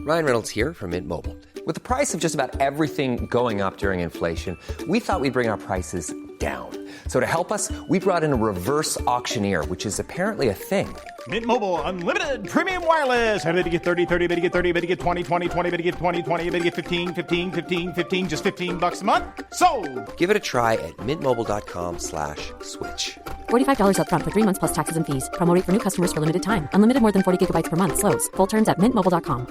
Ryan Reynolds here from Mint Mobile. With the price of just about everything going up during inflation, we thought we'd bring our prices down. So to help us, we brought in a reverse auctioneer, which is apparently a thing. Mint Mobile Unlimited Premium Wireless. How to get 30, 30, bit to get 30, bit to get 20, 20, 20, bit to get 20, 20, bit to get 15, 15, 15, 15, just $15 a month? Sold! Give it a try at mintmobile.com/switch. $45 up front for 3 months plus taxes and fees. Promo rate for new customers for limited time. Unlimited more than 40 gigabytes per month. Slows full terms at mintmobile.com.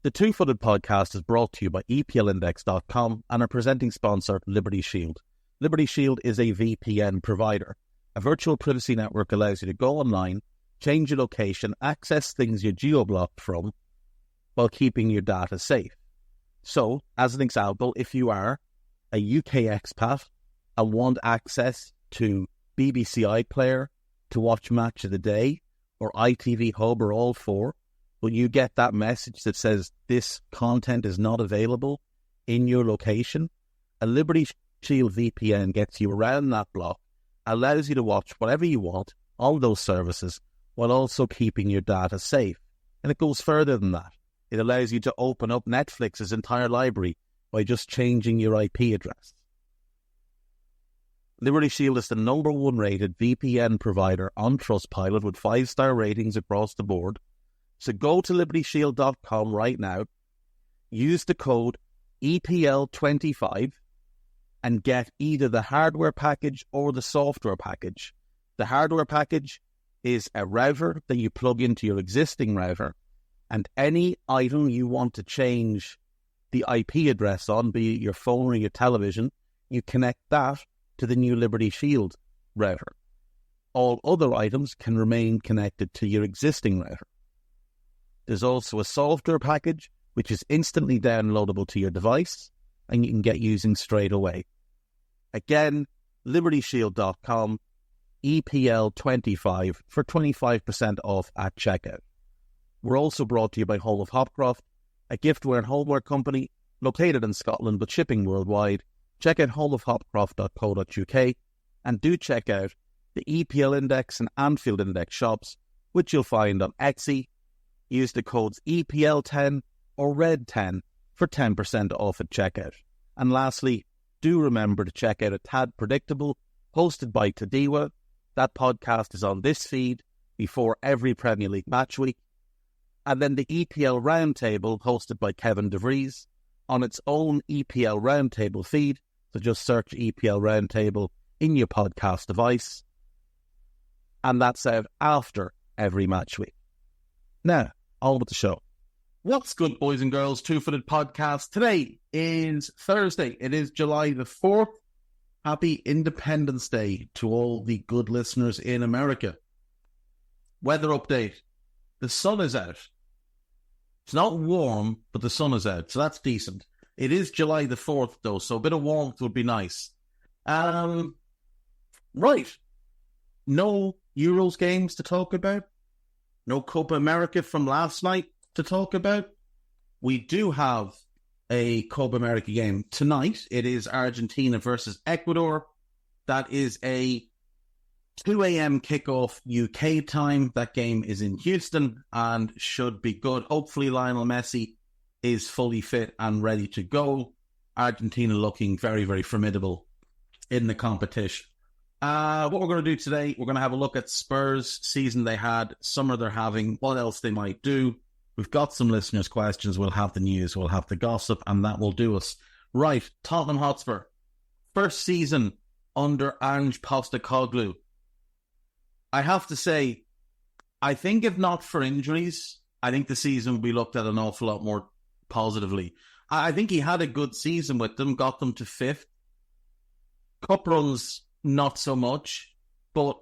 The Two-Footed Podcast is brought to you by EPLindex.com and our presenting sponsor, Liberty Shield. Liberty Shield is a VPN provider. A virtual privacy network allows you to go online, change your location, access things you're geo-blocked from, while keeping your data safe. So, as an example, if you are a UK expat and want access to BBC iPlayer to watch Match of the Day, or ITV Hub, or all four, but you get that message that says this content is not available in your location, a Liberty Shield VPN gets you around that block, allows you to watch whatever you want on those services while also keeping your data safe. And it goes further than that. It allows you to open up Netflix's entire library by just changing your IP address. Liberty Shield is the #1 rated VPN provider on Trustpilot with 5-star ratings across the board. So go to libertyshield.com right now, use the code EPL25 and get either the hardware package or the software package. The hardware package is a router that you plug into your existing router, and any item you want to change the IP address on, be it your phone or your television, you connect that to the new Liberty Shield router. All other items can remain connected to your existing router. There's also a software package, which is instantly downloadable to your device, and you can get using straight away. Again, libertyshield.com, EPL25 for 25% off at checkout. We're also brought to you by Home of Hopcroft, a giftware and homeware company located in Scotland but shipping worldwide. Check out homeofhopcroft.co.uk and do check out the EPL Index and Anfield Index shops, which you'll find on Etsy. Use the codes EPL10 or RED10 for 10% off at checkout. And lastly, do remember to check out A Tad Predictable, hosted by Tadiwa. That podcast is on this feed before every Premier League match week. And then the EPL Roundtable, hosted by Kevin DeVries, on its own EPL Roundtable feed. So just search EPL Roundtable in your podcast device. And that's out after every match week. Now, on with the show. What's good, boys and girls? Two-Footed Podcast. Today is Thursday. It is July the 4th. Happy Independence Day to all the good listeners in America. Weather update. The sun is out. It's not warm, but the sun is out, so that's decent. It is July the 4th, though, so a bit of warmth would be nice. Right. No Euros games to talk about. No Copa America from last night to talk about. We do have a Copa America game tonight. It is Argentina versus Ecuador. That is a 2 a.m. kickoff UK time. That game is in Houston and should be good. Hopefully Lionel Messi is fully fit and ready to go. Argentina looking very, very formidable in the competition. What we're going to do today, we're going to have a look at Spurs season they had, summer they're having, what else they might do. We've got some listeners' questions. We'll have the news, we'll have the gossip, and that will do us. Right, Tottenham Hotspur. First season under Ange Postecoglou. I have to say, I think if not for injuries, I think the season will be looked at an awful lot more positively. I think he had a good season with them, got them to 5th. Cup runs, not so much, but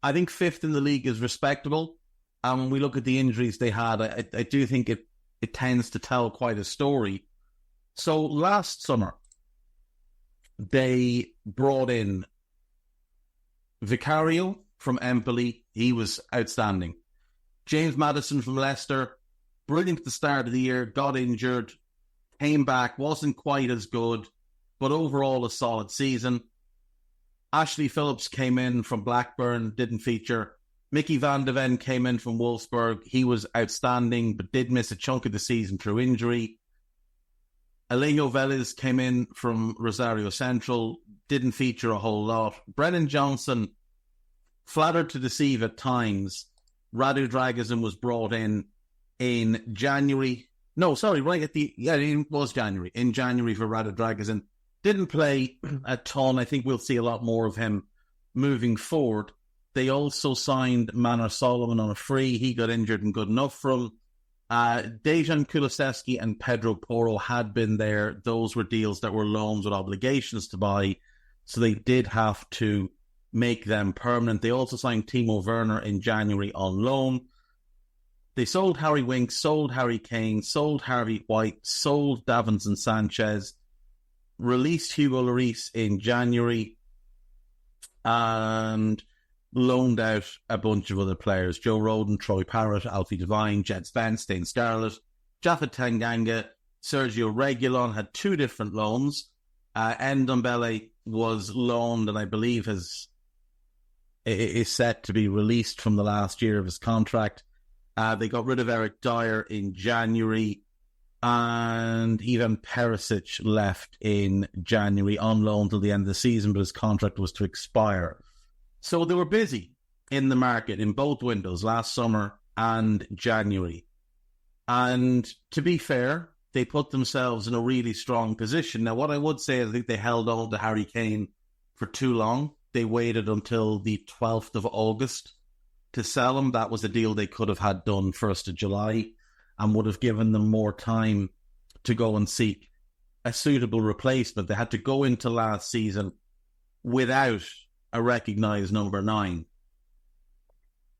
I think 5th in the league is respectable. And when we look at the injuries they had, I do think it tends to tell quite a story. So last summer, they brought in Vicario from Empoli. He was outstanding. James Maddison from Leicester, brilliant at the start of the year, got injured, came back, wasn't quite as good, but overall a solid season. Ashley Phillips came in from Blackburn, didn't feature. Mickey van de Ven came in from Wolfsburg. He was outstanding, but did miss a chunk of the season through injury. Alejo Vélez came in from Rosario Central, didn't feature a whole lot. Brennan Johnson, flattered to deceive at times. Radu Dragusin was brought in January. No, sorry, right at it was January. In January for Radu Dragusin. Didn't play a ton. I think we'll see a lot more of him moving forward. They also signed Manor Solomon on a free. He got injured and good enough for him. Dejan Kulusevski and Pedro Porro had been there. Those were deals that were loans with obligations to buy, so they did have to make them permanent. They also signed Timo Werner in January on loan. They sold Harry Winks, sold Harry Kane, sold Harvey White, sold Davinson Sanchez, released Hugo Lloris in January, and loaned out a bunch of other players. Joe Rodon, Troy Parrott, Alfie Devine, Jed Spence, Stain Scarlett, Jaffa Tanganga, Sergio Reguilon had 2 different loans. Ndombele was loaned and I believe is set to be released from the last year of his contract. They got rid of Eric Dyer in January, and Ivan Perisic left in January on loan till the end of the season, but his contract was to expire. So they were busy in the market in both windows, last summer and January. And to be fair, they put themselves in a really strong position. Now, what I would say is I think they held on to Harry Kane for too long. They waited until the 12th of August to sell him. That was a deal they could have had done 1st of July and would have given them more time to go and seek a suitable replacement. They had to go into last season without a recognised number 9.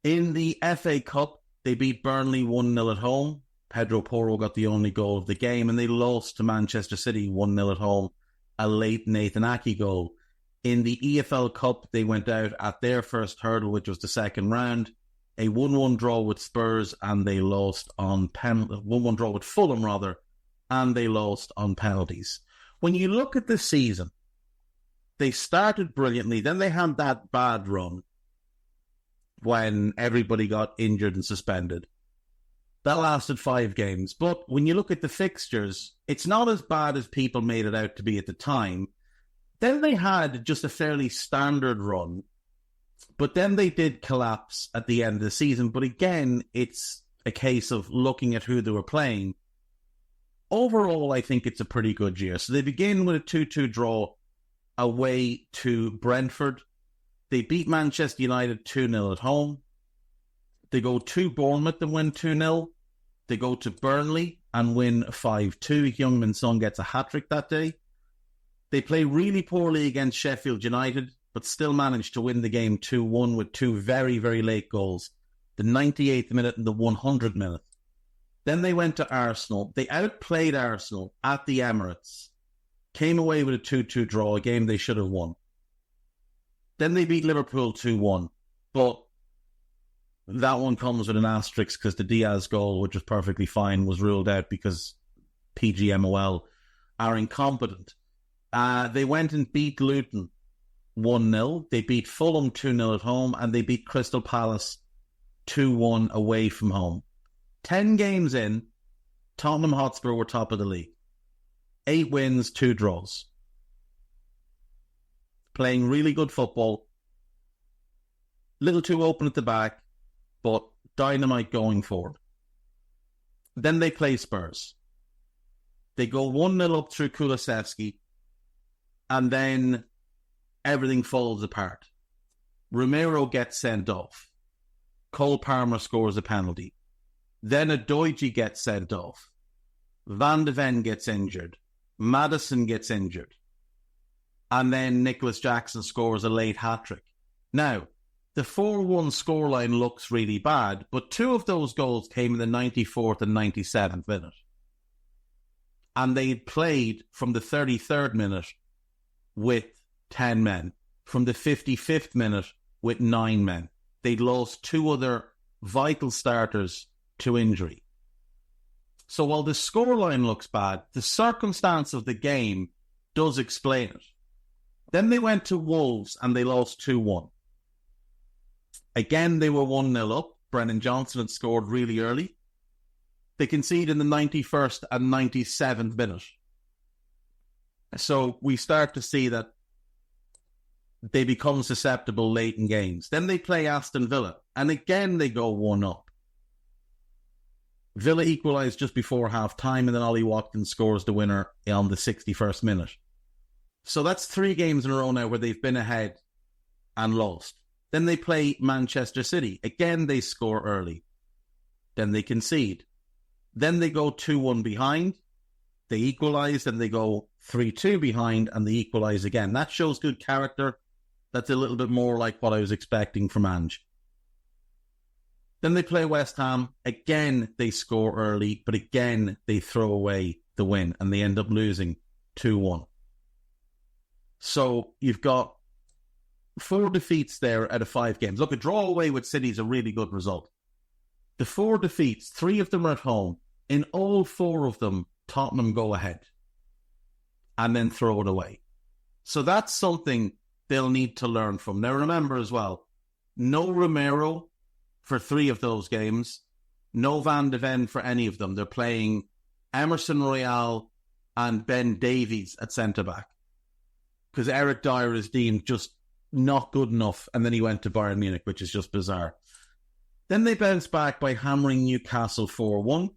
In the FA Cup, they beat Burnley 1-0 at home. Pedro Porro got the only goal of the game, and they lost to Manchester City 1-0 at home, a late Nathan Ake goal. In the EFL Cup, they went out at their first hurdle, which was the second round, a 1-1 draw with Spurs, and they lost on 1-1 draw with Fulham, rather, and they lost on penalties. When you look at the season, they started brilliantly, then they had that bad run when everybody got injured and suspended. That lasted 5 games. But when you look at the fixtures, it's not as bad as people made it out to be at the time. Then they had just a fairly standard run, but then they did collapse at the end of the season. But again, it's a case of looking at who they were playing. Overall, I think it's a pretty good year. So they begin with a 2-2 draw away to Brentford. They beat Manchester United 2-0 at home. They go to Bournemouth and win 2-0. They go to Burnley and win 5-2. Heung-min Son gets a hat-trick that day. They play really poorly against Sheffield United, but still managed to win the game 2-1 with 2 very, very late goals. The 98th minute and the 100th minute. Then they went to Arsenal. They outplayed Arsenal at the Emirates. Came away with a 2-2 draw, a game they should have won. Then they beat Liverpool 2-1. But that one comes with an asterisk because the Diaz goal, which was perfectly fine, was ruled out because PGMOL are incompetent. They went and beat Luton 1-0. They beat Fulham 2-0 at home, and they beat Crystal Palace 2-1 away from home. 10 games in, Tottenham Hotspur were top of the league. 8 wins, 2 draws. Playing really good football. Little too open at the back, but dynamite going forward. Then they play Spurs. They go 1-0 up through Kulusevski, and then everything falls apart. Romero gets sent off. Cole Palmer scores a penalty. Then Adoiji gets sent off. Van de Ven gets injured. Maddison gets injured. And then Nicholas Jackson scores a late hat-trick. Now, the 4-1 scoreline looks really bad, but 2 of those goals came in the 94th and 97th minute. And they played from the 33rd minute with 10 men. From the 55th minute with 9 men. They'd lost 2 other vital starters to injury. So while the scoreline looks bad, the circumstance of the game does explain it. Then they went to Wolves and they lost 2-1. Again, they were 1-0 up. Brennan Johnson had scored really early. They conceded in the 91st and 97th minute. So we start to see that they become susceptible late in games. Then they play Aston Villa, and again they go 1 up. Villa equalised just before half-time, and then Ollie Watkins scores the winner on the 61st minute. So that's 3 games in a row now where they've been ahead and lost. Then they play Manchester City. Again, they score early. Then they concede. Then they go 2-1 behind. They equalise, then they go 3-2 behind, and they equalise again. That shows good character. That's a little bit more like what I was expecting from Ange. Then they play West Ham. Again, they score early, but again, they throw away the win, and they end up losing 2-1. So you've got 4 defeats there out of 5 games. Look, a draw away with City is a really good result. The 4 defeats, 3 of them are at home. In all 4 of them, Tottenham go ahead and then throw it away. So that's something they'll need to learn from. Now remember as well, no Romero for 3 of those games, no Van de Ven for any of them. They're playing Emerson Royal and Ben Davies at centre-back because Eric Dyer is deemed just not good enough, and then he went to Bayern Munich, which is just bizarre. Then they bounced back by hammering Newcastle 4-1.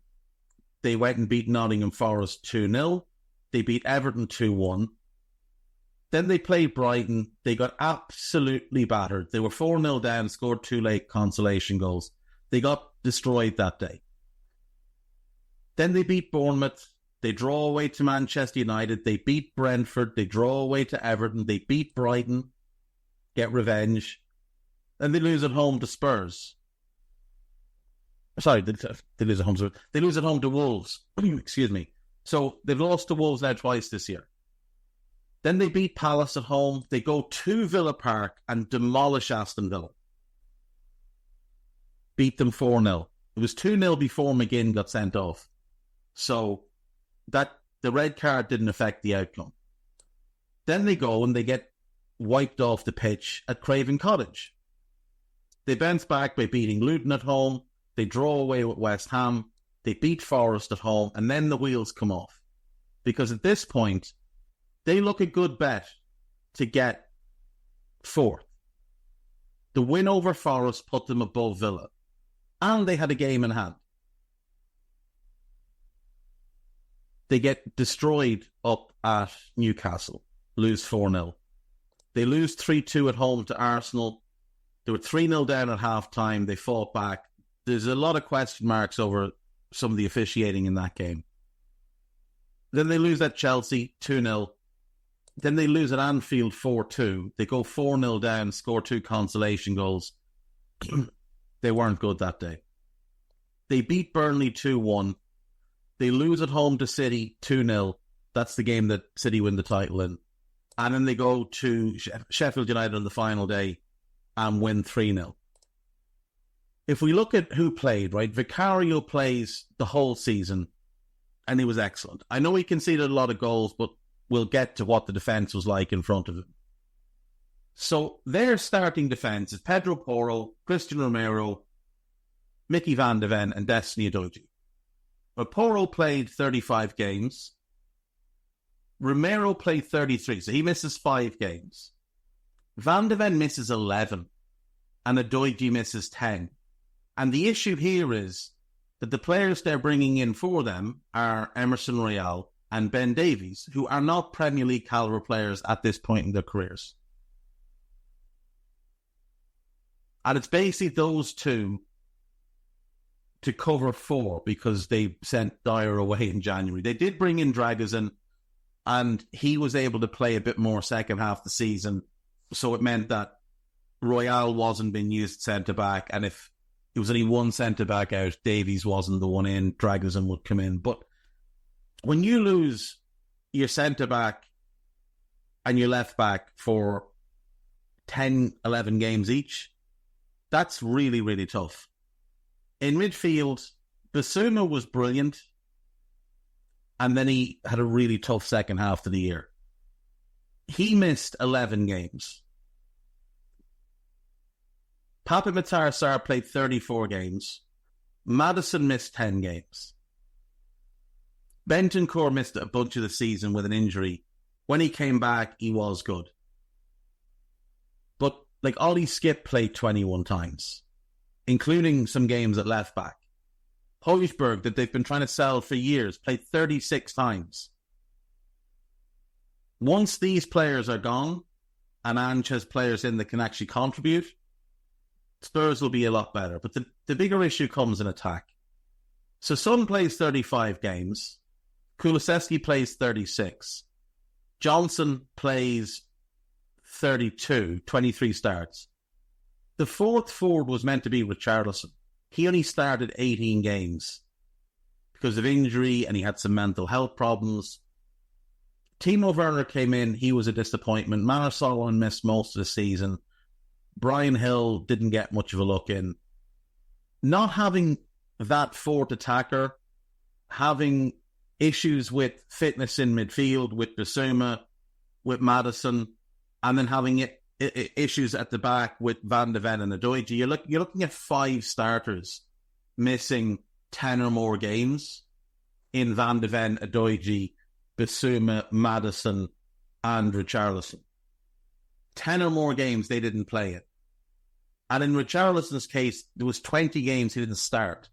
They went and beat Nottingham Forest 2-0. They beat Everton 2-1. Then they played Brighton. They got absolutely battered. They were 4-0 down, scored 2 late consolation goals. They got destroyed that day. Then they beat Bournemouth. They draw away to Manchester United. They beat Brentford. They draw away to Everton. They beat Brighton. Get revenge. Then they lose at home to Spurs. Sorry, they lose at home. They lose at home to Wolves. Excuse me. So they've lost to Wolves now twice this year. Then they beat Palace at home. They go to Villa Park and demolish Aston Villa. Beat them 4-0. It was 2-0 before McGinn got sent off. So that the red card didn't affect the outcome. Then they go and they get wiped off the pitch at Craven Cottage. They bounce back by beating Luton at home. They draw away with West Ham. They beat Forest at home, and then the wheels come off. Because at this point, they look a good bet to get 4th. The win over Forest put them above Villa. And they had a game in hand. They get destroyed up at Newcastle. Lose 4-0. They lose 3-2 at home to Arsenal. They were 3-0 down at half-time. They fought back. There's a lot of question marks over some of the officiating in that game. Then they lose at Chelsea 2-0. Then they lose at Anfield 4-2. They go 4-0 down, score 2 consolation goals. They weren't good that day. They beat Burnley 2-1. They lose at home to City 2-0. That's the game that City win the title in. And then they go to Sheffield United on the final day and win 3-0. If we look at who played, right, Vicario plays the whole season, and he was excellent. I know he conceded a lot of goals, but we'll get to what the defence was like in front of him. So their starting defence is Pedro Porro, Christian Romero, Mickey Van de Ven, and Destiny Udogie. But Porro played 35 games. Romero played 33, so he misses 5 games. Van de Ven misses 11, and Udogie misses 10. And the issue here is that the players they're bringing in for them are Emerson Royal and Ben Davies, who are not Premier League caliber players at this point in their careers. And it's basically those two to cover 4 because they sent Dyer away in January. They did bring in Dragozin, and he was able to play a bit more second half of the season. So it meant that Royal wasn't being used centre-back, and if there was only one centre-back out, Davies wasn't the one in, Dragozin would come in. But when you lose your centre-back and your left-back for 10, 11 games each, that's really, really tough. In midfield, Basuma was brilliant, and then he had a really tough second half of the year. He missed 11 games. Papa Matar played 34 games. Maddison missed 10 games. Bentancur missed a bunch of the season with an injury. When he came back, he was good. But Ollie Skip played 21 times, including some games at left back. Højbjerg, that they've been trying to sell for years, played 36 times. Once these players are gone, and Ange has players in that can actually contribute, Spurs will be a lot better. But the bigger issue comes in attack. So Son plays 35 games. Kulusevski plays 36. Johnson plays 32, 23 starts. The fourth forward was meant to be Richarlison. He only started 18 games because of injury, and he had some mental health problems. Timo Werner came in. He was a disappointment. Manor Solomon missed most of the season. Brian Hill didn't get much of a look in. Not having that fourth attacker, having issues with fitness in midfield, with Bissouma, with Maddison, and then having issues at the back with Van de Ven and Adoiji. You're looking at 5 starters missing 10 or more games in Van de Ven, Adoiji, Bissouma, Maddison, and Richarlison. 10 or more games they didn't play it. And in Richarlison's case, there was 20 games he didn't start.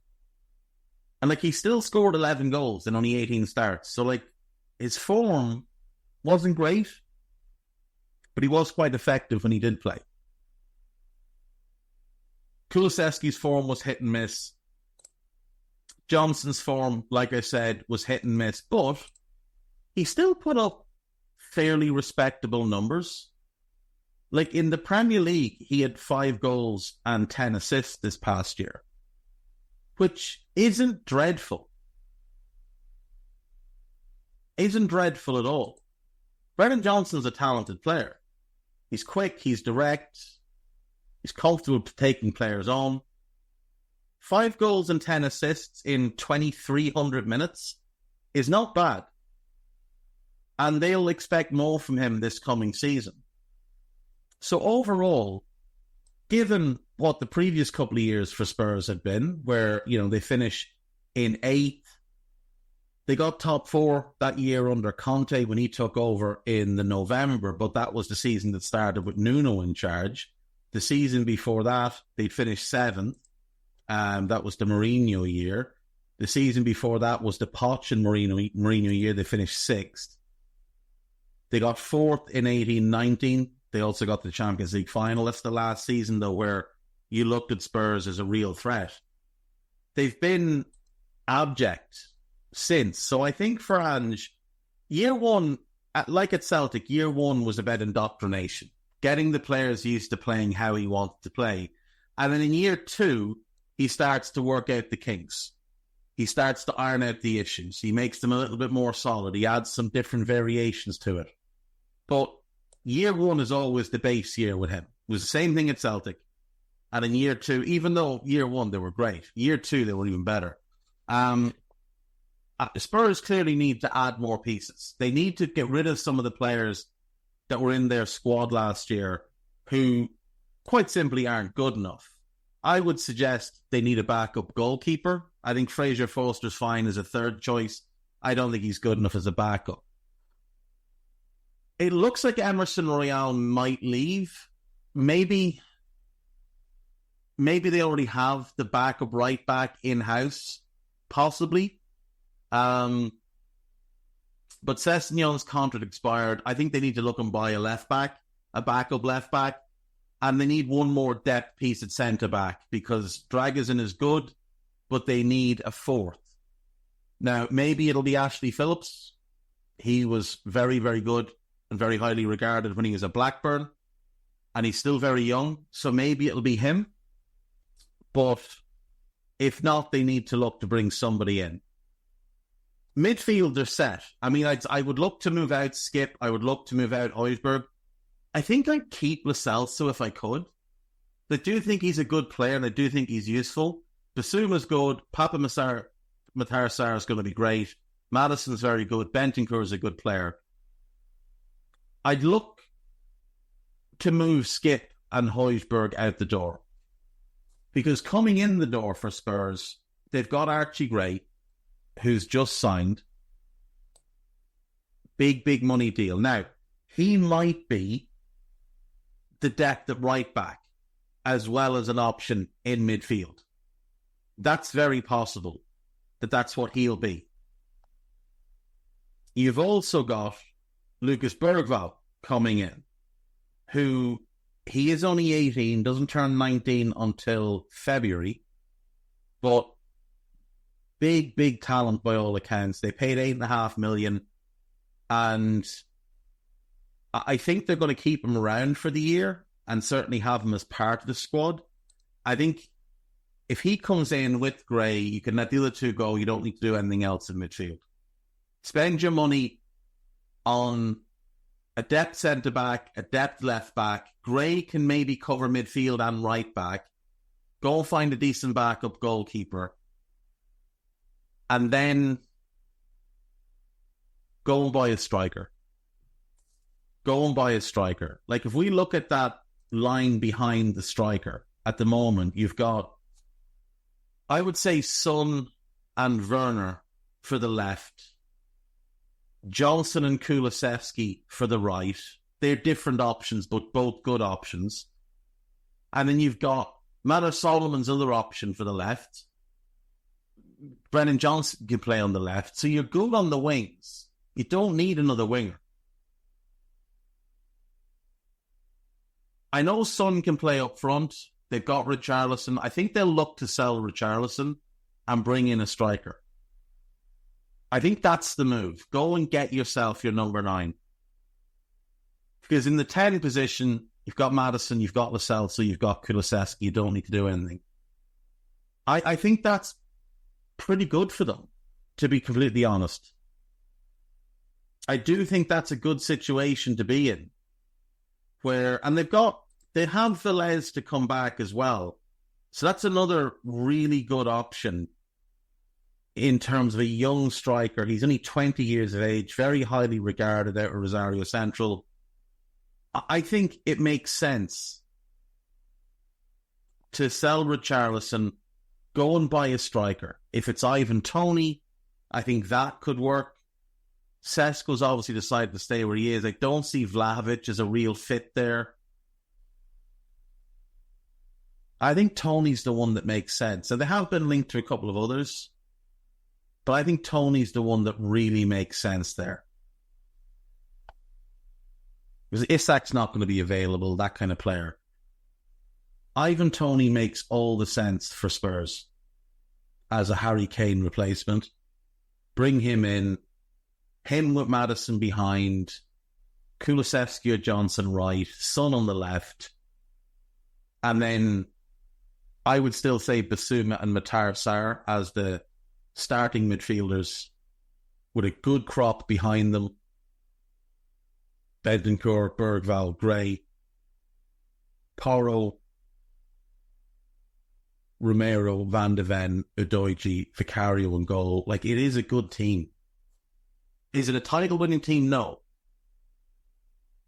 And he still scored 11 goals in only 18 starts. So his form wasn't great, but he was quite effective when he did play. Kulusevski's form was hit and miss. Johnson's form, like I said, was hit and miss, but he still put up fairly respectable numbers. In the Premier League, he had 5 goals and 10 assists this past year, which isn't dreadful. Isn't dreadful at all. Brennan Johnson's a talented player. He's quick, he's direct, he's comfortable taking players on. 5 goals and 10 assists in 2,300 minutes is not bad. And they'll expect more from him this coming season. So overall, given what the previous couple of years for Spurs had been, where, they finish in 8th, they got top 4 that year under Conte when he took over in the November, but that was the season that started with Nuno in charge. The season before that, they'd finished 7th. That was the Mourinho year. The season before that was the Poch and Mourinho year. They finished 6th. They got 4th in 18-19. They also got the Champions League final. That's the last season, though, where you looked at Spurs as a real threat. They've been abject since. So I think for Ange, year 1, like at Celtic, year 1 was about indoctrination, getting the players used to playing how he wanted to play. And then in year 2, he starts to work out the kinks. He starts to iron out the issues. He makes them a little bit more solid. He adds some different variations to it. But year 1 is always the base year with him. It was the same thing at Celtic. And in year 2, even though year 1 they were great, year 2 they were even better. Spurs clearly need to add more pieces. They need to get rid of some of the players that were in their squad last year who quite simply aren't good enough. I would suggest they need a backup goalkeeper. I think Fraser Forster's fine as a third choice. I don't think he's good enough as a backup. It looks like Emerson Royale might leave. Maybe they already have the backup right back in-house, possibly. But Sessegnon's contract expired. I think they need to look and buy a backup left back, and they need one more depth piece at centre back because Dragusin is good, but they need a 4th. Now, maybe it'll be Ashley Phillips. He was very, very good and very highly regarded when he was at Blackburn, and he's still very young, so maybe it'll be him. But if not, they need to look to bring somebody in. Midfield, they're set. I mean, I would look to move out Skip. I would look to move out Højbjerg. I think I'd keep Lo Celso if I could. I do think he's a good player, and I do think he's useful. Bissouma's good. Papa Matar Sarr is going to be great. Maddison's very good. Bentancur is a good player. I'd look to move Skip and Højbjerg out the door. Because coming in the door for Spurs, they've got Archie Gray, who's just signed. Big money deal. Now, he might be the depth at right back as well as an option in midfield. That's very possible that that's what he'll be. You've also got Lucas Bergvall coming in, who he is only 18, doesn't turn 19 until February, but big talent by all accounts. They paid $8.5 million, and I think they're going to keep him around for the year and certainly have him as part of the squad. I think if he comes in with Gray, you can let the other two go. You don't need to do anything else in midfield. Spend your money on a depth centre-back, a depth left-back. Gray can maybe cover midfield and right-back. Go find a decent backup goalkeeper. And then go and buy a striker. Like, if we look at that line behind the striker, at the moment, you've got, I would say, Son and Werner for the left. Johnson and Kulusevski for the right. They're different options, but both good options. And then you've got Manor Solomon's other option for the left. Brennan Johnson can play on the left. So you're good on the wings. You don't need another winger. I know Son can play up front. They've got Richarlison. I think they'll look to sell Richarlison and bring in a striker. I think that's the move. Go and get yourself your number 9. Because in the 10 position, you've got Maddison, you've got Lo Celso, you've got Kulusevski. You don't need to do anything. I think that's pretty good for them, to be completely honest. I do think that's a good situation to be in. And they have Velez to come back as well. So that's another really good option in terms of a young striker. He's only 20 years of age, very highly regarded out of Rosario Central. I think it makes sense to sell Richarlison, go and buy a striker. If it's Ivan Toney, I think that could work. Sesko's obviously decided to stay where he is. I don't see Vlahovic as a real fit there. I think Toney's the one that makes sense. And they have been linked to a couple of others, but I think Toney's the one that really makes sense there. Because Isak's not going to be available, that kind of player. Ivan Toney makes all the sense for Spurs as a Harry Kane replacement. Bring him in, him with Maddison behind, Kulusevski or Johnson right, Son on the left, and then I would still say Basuma and Matar Sarr as the starting midfielders with a good crop behind them. Bentancur, Bergvall, Gray, Porro, Romero, Van de Ven, Udoji, Vicario and goal. Like, it is a good team. Is it a title-winning team? No.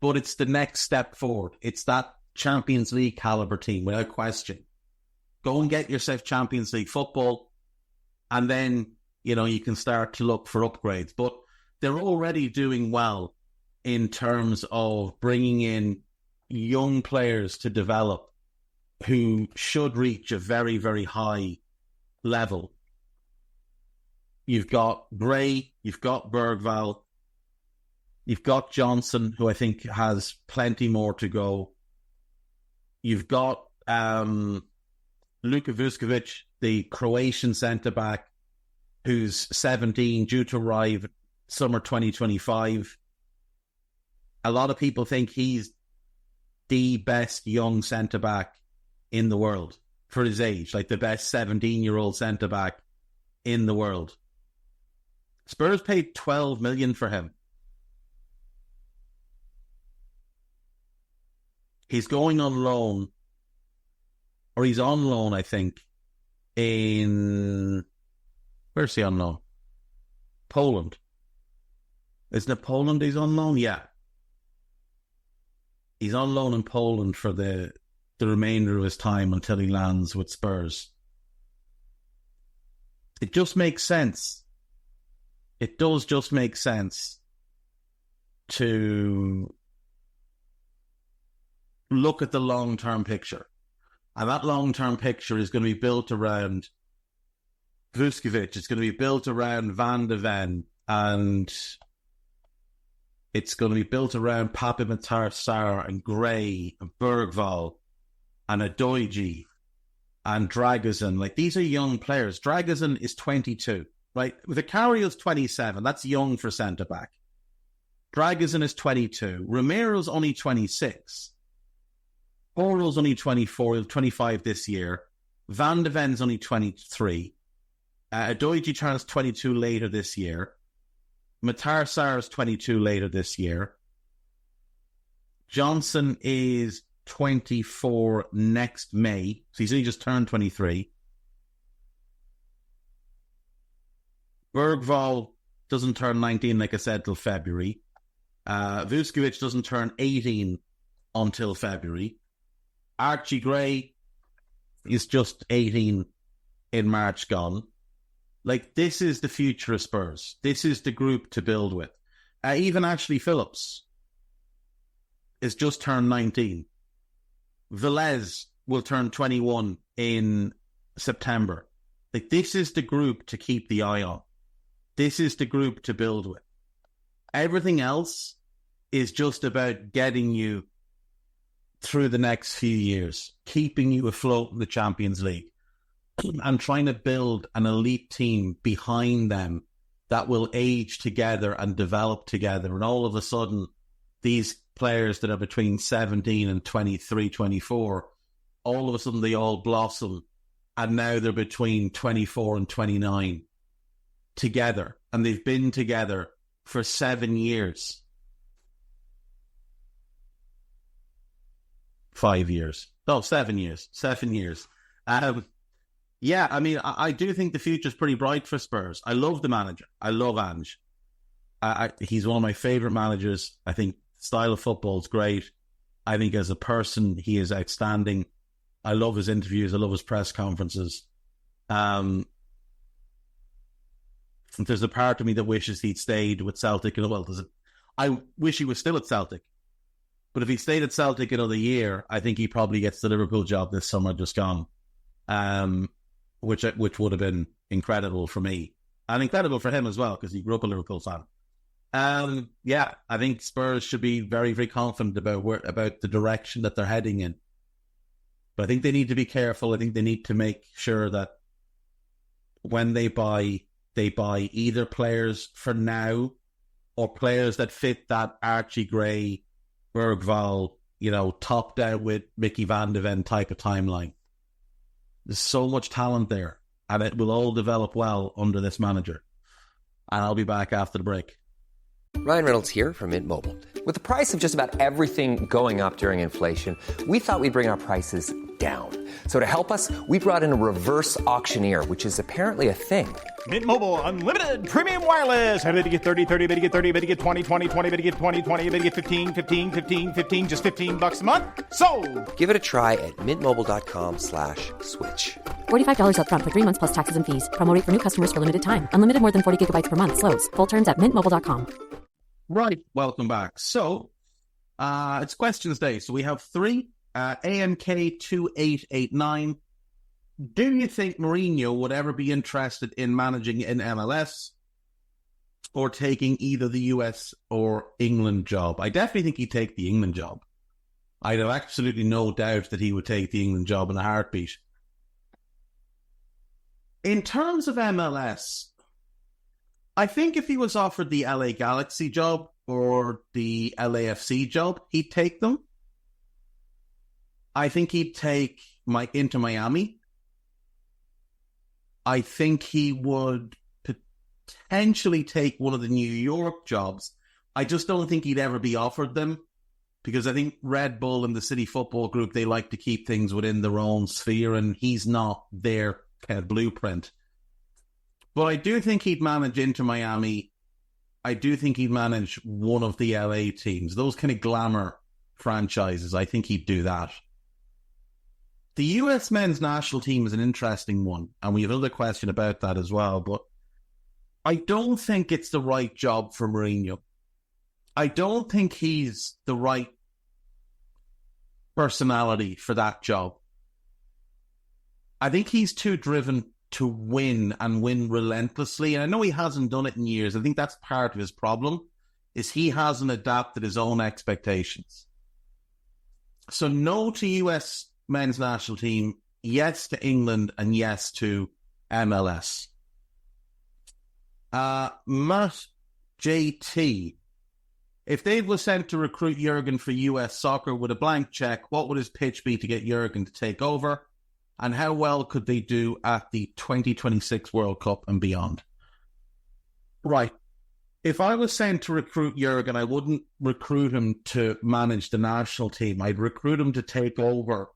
But it's the next step forward. It's that Champions League caliber team, without question. Go and get yourself Champions League football, and then, you can start to look for upgrades. But they're already doing well in terms of bringing in young players to develop who should reach a very, very high level. You've got Gray, you've got Bergvall, you've got Johnson, who I think has plenty more to go. You've got Luka Vuskovic, the Croatian centre-back, who's 17, due to arrive summer 2025. A lot of people think he's the best young centre-back in the world for his age, like the best 17-year-old centre-back in the world. Spurs paid $12 million for him. He's going on loan, or he's on loan, I think, in... Where's he on loan? Poland. Isn't it Poland he's on loan? Yeah. He's on loan in Poland for the the remainder of his time until he lands with Spurs. It just makes sense. It does just make sense to look at the long-term picture. And that long-term picture is going to be built around Vuskovic. It's going to be built around Van de Ven. And it's going to be built around Pape Matar Sarr and Gray and Bergvall and Adoiji and Dragozin. Like, these are young players. Dragozin is 22, right? Vicario's 27. That's young for centre-back. Dragozin is 22. Romero's only 26. Oro's only 24. He'll 25 this year. Van de Ven's only 23. Adoiji turns 22 later this year. Matar Sarr is 22 later this year. Johnson is 24 next May. So he's only just turned 23. Bergvall doesn't turn 19, like I said, till February. Vuskovic doesn't turn 18 until February. Archie Gray is just 18 in March gone. Like, this is the future of Spurs. This is the group to build with. Even Ashley Phillips is just turned 19. Velez will turn 21 in September. Like, this is the group to keep the eye on. This is the group to build with. Everything else is just about getting you through the next few years, keeping you afloat in the Champions League, and trying to build an elite team behind them that will age together and develop together. And all of a sudden, these players that are between 17 and 23, 24, all of a sudden they all blossom. And now they're between 24 and 29 together. And they've been together for 7 years. 5 years. No, 7 years. 7 years. Yeah, I mean, I do think the future's pretty bright for Spurs. I love the manager. I love Ange. He's one of my favourite managers. I think style of football is great. I think as a person, he is outstanding. I love his interviews. I love his press conferences. There's a part of me that wishes he'd stayed with Celtic. I wish he was still at Celtic. But if he stayed at Celtic another year, I think he probably gets the Liverpool job this summer just gone. Which would have been incredible for me. And incredible for him as well, because he grew up a Liverpool fan. Yeah, I think Spurs should be very, very confident about the direction that they're heading in. But I think they need to be careful. I think they need to make sure that when they buy either players for now or players that fit that Archie Gray, Bergvall, topped out with Mickey Van de Ven type of timeline. There's so much talent there, and it will all develop well under this manager. And I'll be back after the break. Ryan Reynolds here from Mint Mobile. With the price of just about everything going up during inflation, we thought we'd bring our prices down. So to help us, we brought in a reverse auctioneer, which is apparently a thing. Mint Mobile Unlimited Premium Wireless. How to get 30, 30, bit to get 30, bit to get 20, 20, 20, bit to get 20, 20, bit to get 15, 15, 15, 15, just $15 a month? Sold! Give it a try at mintmobile.com/switch. $45 up front for 3 months plus taxes and fees. Promo rate for new customers for limited time. Unlimited more than 40 gigabytes per month. Slows full terms at mintmobile.com. Right, welcome back. So, it's questions day. So we have 3. AMK2889. Do you think Mourinho would ever be interested in managing in MLS or taking either the US or England job? I definitely think he'd take the England job. I'd have absolutely no doubt that he would take the England job in a heartbeat. In terms of MLS, I think if he was offered the LA Galaxy job or the LAFC job, he'd take them. I think he'd take Inter Miami. I think he would potentially take one of the New York jobs. I just don't think he'd ever be offered them, because I think Red Bull and the City Football Group, they like to keep things within their own sphere, and he's not their kind of blueprint. But I do think he'd manage Inter Miami. I do think he'd manage one of the LA teams, those kind of glamour franchises. I think he'd do that. The US men's national team is an interesting one, and we have another question about that as well, but I don't think it's the right job for Mourinho. I don't think he's the right personality for that job. I think he's too driven to win and win relentlessly. And I know he hasn't done it in years. I think that's part of his problem, is he hasn't adapted his own expectations. So no to US men's national team, yes to England, and yes to MLS. Matt JT, if Dave was sent to recruit Jurgen for US soccer with a blank check, what would his pitch be to get Jurgen to take over? And how well could they do at the 2026 World Cup and beyond? Right. If I was sent to recruit Jurgen, I wouldn't recruit him to manage the national team. I'd recruit him to take over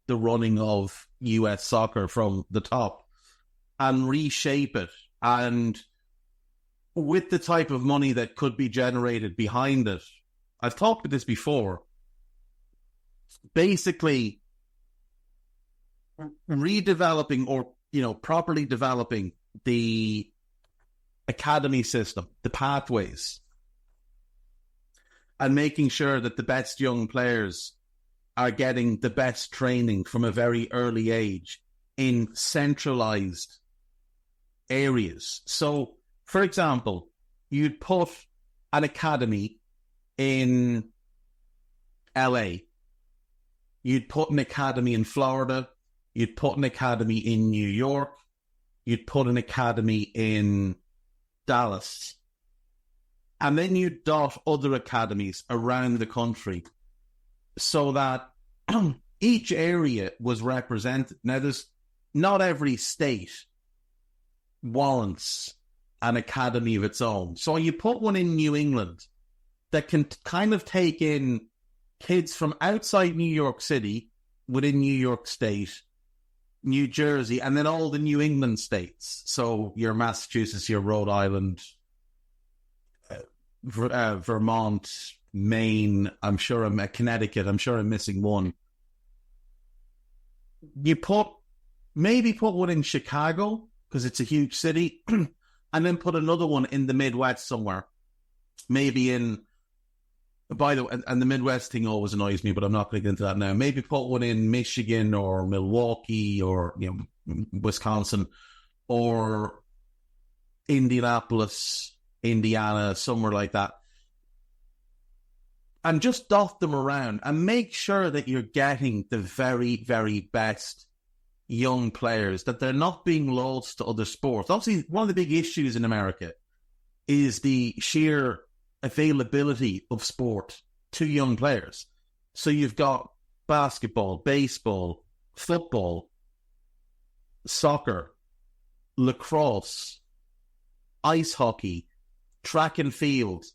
the running of US soccer from the top and reshape it. And with the type of money that could be generated behind it, I've talked about this before, basically redeveloping or, properly developing the academy system, the pathways, and making sure that the best young players are getting the best training from a very early age in centralized areas. So, for example, you'd put an academy in LA, you'd put an academy in Florida, you'd put an academy in New York, you'd put an academy in Dallas, and then you'd dot other academies around the country so that each area was represented. Now, not every state warrants an academy of its own. So you put one in New England that can kind of take in kids from outside New York City, within New York State, New Jersey, and then all the New England states. So your Massachusetts, your Rhode Island, Vermont, Maine, Connecticut, I'm sure I'm missing one. You maybe put one in Chicago, because it's a huge city, and then put another one in the Midwest somewhere. Maybe in, by the way, and the Midwest thing always annoys me, but I'm not going to get into that now. Maybe put one in Michigan or Milwaukee or Wisconsin or Indianapolis, Indiana, somewhere like that. And just dot them around and make sure that you're getting the very, very best young players, that they're not being lost to other sports. Obviously, one of the big issues in America is the sheer availability of sport to young players. So you've got basketball, baseball, football, soccer, lacrosse, ice hockey, track and field.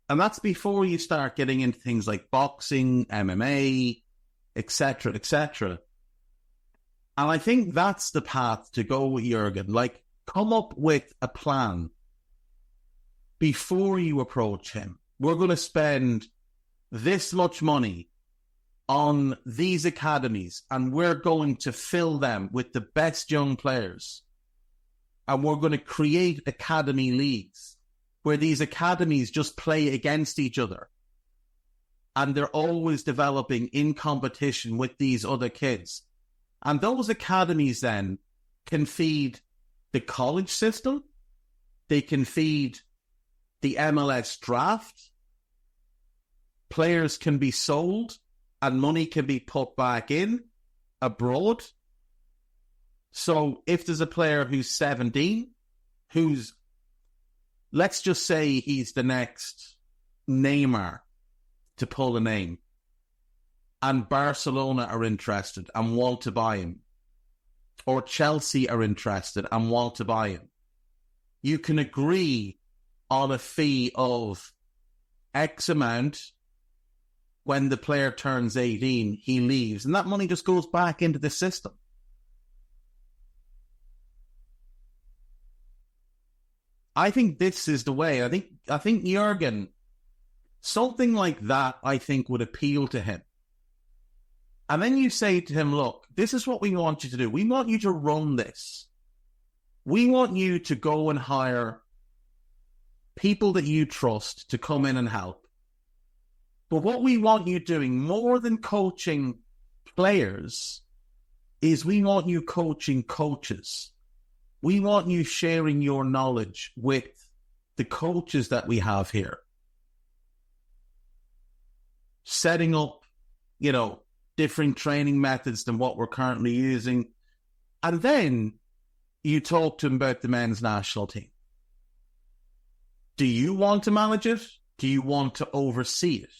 And that's before you start getting into things like boxing, MMA, etc., etc. And I think that's the path to go with Jurgen. Like, come up with a plan before you approach him. We're going to spend this much money on these academies, and we're going to fill them with the best young players. And we're going to create academy leagues where these academies just play against each other. And they're always developing in competition with these other kids. And those academies then can feed the college system. They can feed the MLS draft. Players can be sold and money can be put back in abroad. So if there's a player who's 17, who's, let's just say he's the next Neymar, to pull a name, and Barcelona are interested and want to buy him, or Chelsea are interested and want to buy him, you can agree on a fee of X amount. When the player turns 18, he leaves, and that money just goes back into the system. I think this is the way. I think Jurgen, something like that, I think would appeal to him. And then you say to him, look, this is what we want you to do. We want you to run this. We want you to go and hire people that you trust to come in and help. But what we want you doing more than coaching players is we want you coaching coaches. We want you sharing your knowledge with the coaches that we have here. Setting up, different training methods than what we're currently using. And then you talk to him about the men's national team. Do you want to manage it? Do you want to oversee it?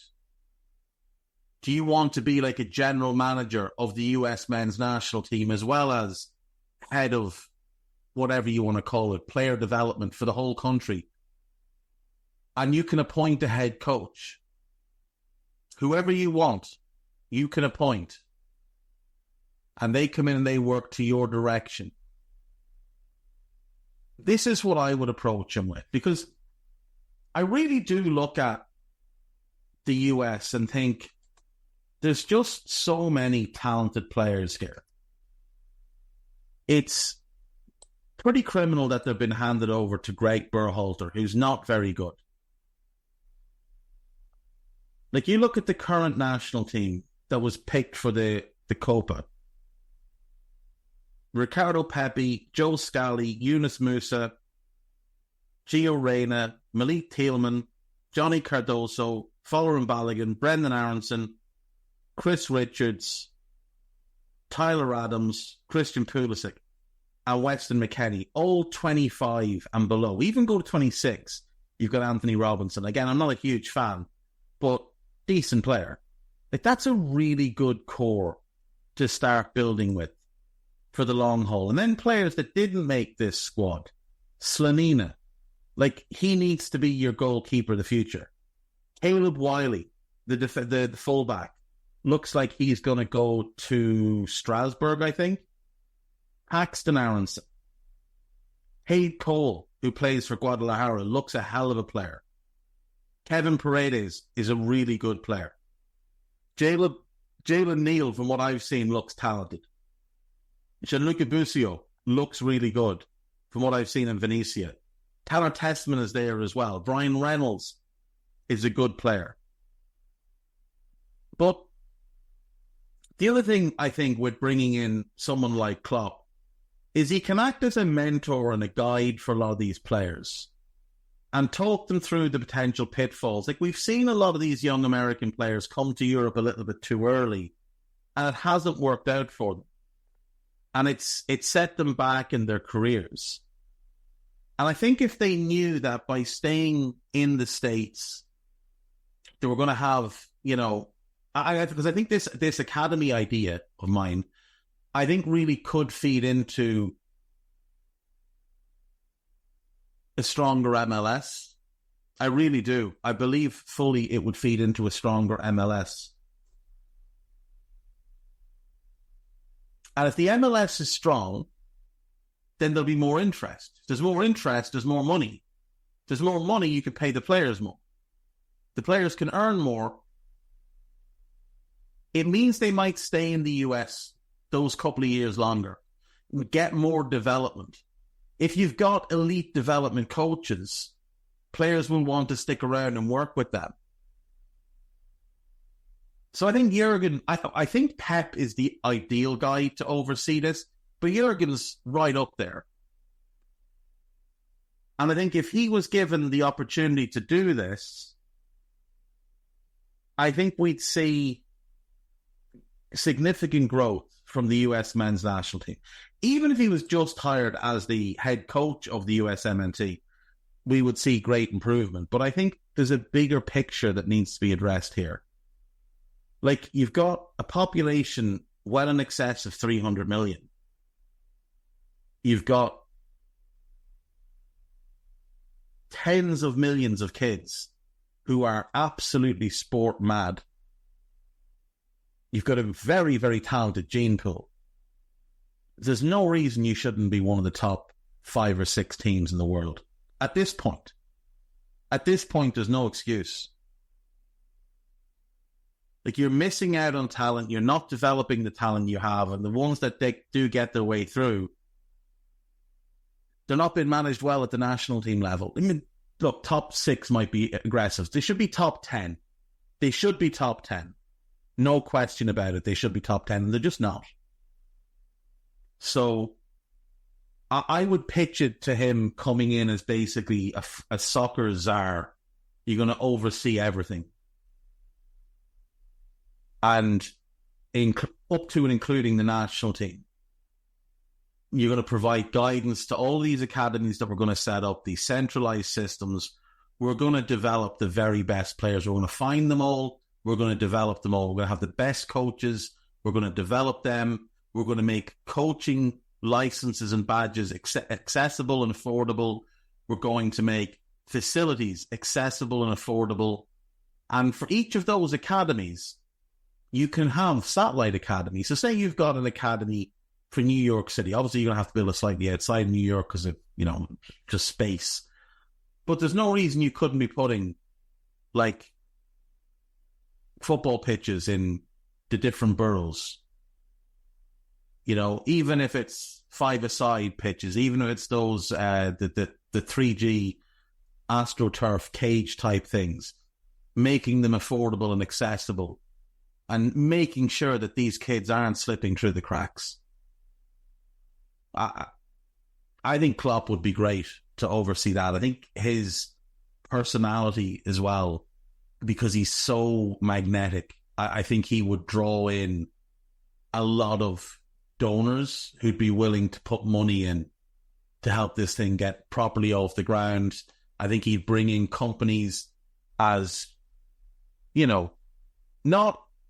Do you want to be like a general manager of the US men's national team as well as head of whatever you want to call it, player development for the whole country? And you can appoint a head coach. Whoever you want, you can appoint. And they come in and they work to your direction. This is what I would approach him with, because I really do look at the US and think there's just so many talented players here. It's pretty criminal that they've been handed over to Greg Berhalter, who's not very good. Like, you look at the current national team that was picked for the Copa. Ricardo Pepi, Joe Scally, Yunus Musa, Gio Reyna, Malik Thielman, Johnny Cardoso, Folarin Balogun, Brendan Aronson, Chris Richards, Tyler Adams, Christian Pulisic, and Weston McKennie, all 25 and below. Even go to 26, you've got Anthony Robinson. Again, I'm not a huge fan, but decent player. Like, that's a really good core to start building with for the long haul. And then players that didn't make this squad. Slanina, like, he needs to be your goalkeeper of the future. Caleb Wiley, the fullback, looks like he's going to go to Strasbourg, I think. Paxton Aronson. Hayde Cole, who plays for Guadalajara, looks a hell of a player. Kevin Paredes is a really good player. Jalen Neal, from what I've seen, looks talented. Gianluca Busio looks really good from what I've seen in Venezia. Tanner Testament is there as well. Brian Reynolds is a good player. But the other thing I think with bringing in someone like Klopp is he can act as a mentor and a guide for a lot of these players and talk them through the potential pitfalls. Like, we've seen a lot of these young American players come to Europe a little bit too early, and it hasn't worked out for them. And it's set them back in their careers. And I think if they knew that by staying in the States, they were going to have, because I think this academy idea of mine, I think really could feed into a stronger MLS. I really do. I believe fully it would feed into a stronger MLS. And if the MLS is strong, then there'll be more interest. If there's more interest, there's more money. If there's more money, you can pay the players more. The players can earn more. It means they might stay in the US those couple of years longer, get more development. If you've got elite development coaches, players will want to stick around and work with them. So I think Jurgen, I think Pep is the ideal guy to oversee this, but Jurgen's right up there. And I think if he was given the opportunity to do this, I think we'd see significant growth from the US men's national team. Even if he was just hired as the head coach of the USMNT, we would see great improvement. But I think there's a bigger picture that needs to be addressed here. Like, you've got a population well in excess of 300 million. You've got tens of millions of kids who are absolutely sport mad. You've got a very, very talented gene pool. There's no reason you shouldn't be one of the top 5 or 6 teams in the world. At this point, there's no excuse. Like, you're missing out on talent. You're not developing the talent you have. And the ones that they do get their way through, they're not being managed well at the national team level. I mean, look, top 6 might be aggressive. They should be top 10. They should be top 10. No question about it. They should be top 10, and they're just not. So I would pitch it to him coming in as basically a soccer czar. You're going to oversee everything. And up to and including the national team. You're going to provide guidance to all these academies that we're going to set up, these centralized systems. We're going to develop the very best players. We're going to find them all. We're going to develop them all. We're going to have the best coaches. We're going to develop them. We're going to make coaching licenses and badges accessible and affordable. We're going to make facilities accessible and affordable. And for each of those academies, you can have satellite academies. So say you've got an academy for New York City. Obviously, you're going to have to build it slightly outside New York because of, just space. But there's no reason you couldn't be putting, like, football pitches in the different boroughs. Even if it's 5-a-side pitches, even if it's those, the 3G AstroTurf cage type things, making them affordable and accessible and making sure that these kids aren't slipping through the cracks. I think Klopp would be great to oversee that. I think his personality as well, because he's so magnetic, I think he would draw in a lot of donors who'd be willing to put money in to help this thing get properly off the ground. I think he'd bring in companies as,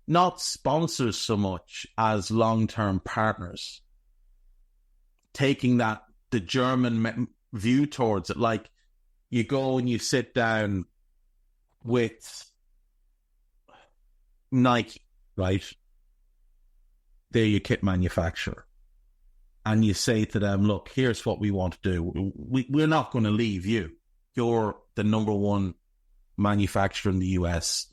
not sponsors so much as long-term partners, taking the German view towards it. Like, you go and you sit down with Nike, right? They're your kit manufacturer. And you say to them, look, here's what we want to do. We're not going to leave you. You're the number one manufacturer in the US.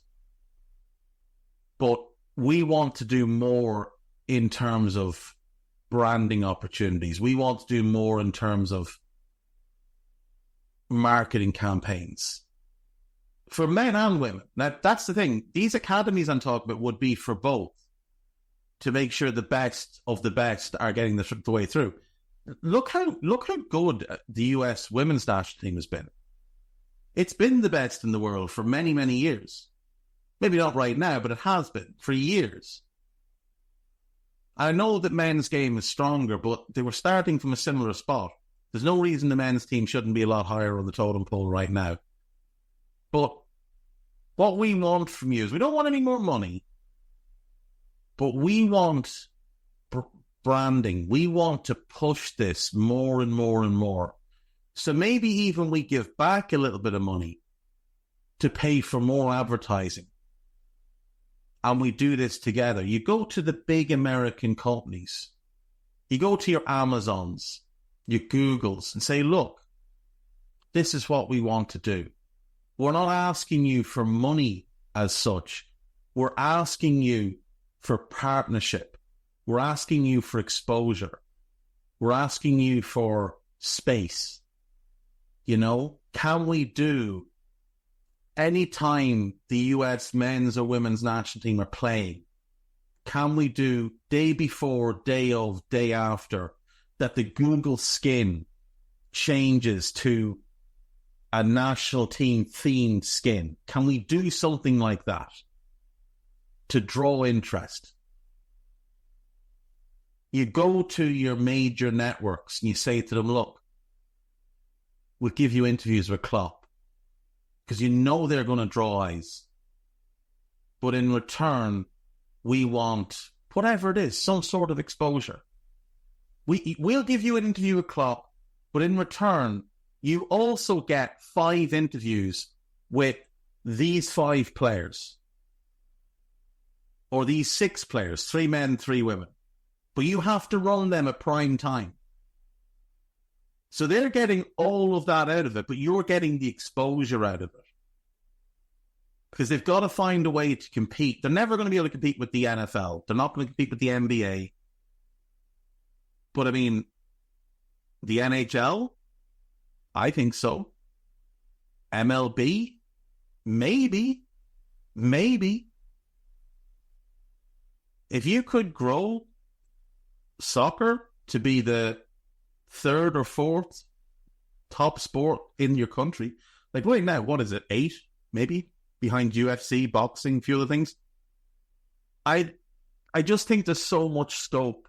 But we want to do more in terms of branding opportunities. We want to do more in terms of marketing campaigns for men and women. Now, that's the thing. These academies I'm talking about would be for both, to make sure the best of the best are getting the way through. Look how good the US women's national team has been. It's been the best in the world for many, many years. Maybe not right now, but it has been for years. I know that men's game is stronger, but they were starting from a similar spot. There's no reason the men's team shouldn't be a lot higher on the totem pole right now. But what we want from you is, we don't want any more money, but we want branding. We want to push this more and more and more. So maybe even we give back a little bit of money to pay for more advertising. And we do this together. You go to the big American companies. You go to your Amazons, your Googles, and say, look, this is what we want to do. We're not asking you for money as such. We're asking you for partnership. We're asking you for exposure. We're asking you for space. Can we do, anytime the US men's or women's national team are playing, can we do day before, day of, day after, that the Google skin changes to a national team themed skin? Can we do something like that to draw interest? You go to your major networks and you say to them, look, we'll give you interviews with Klopp, because they're going to draw eyes. But in return, we want, whatever it is, some sort of exposure. We'll give you an interview with Klopp, but in return, you also get 5 interviews with these 5 players, or these 6 players, 3 men, 3 women. But you have to run them at prime time. So they're getting all of that out of it, but you're getting the exposure out of it. because they've got to find a way to compete. They're never going to be able to compete with the NFL. They're not going to compete with the NBA. But I mean, the NHL, I think so. MLB, maybe. If you could grow soccer to be the third or fourth top sport in your country, like right now, what is it, 8 maybe, behind UFC, boxing, a few other things. I just think there's so much scope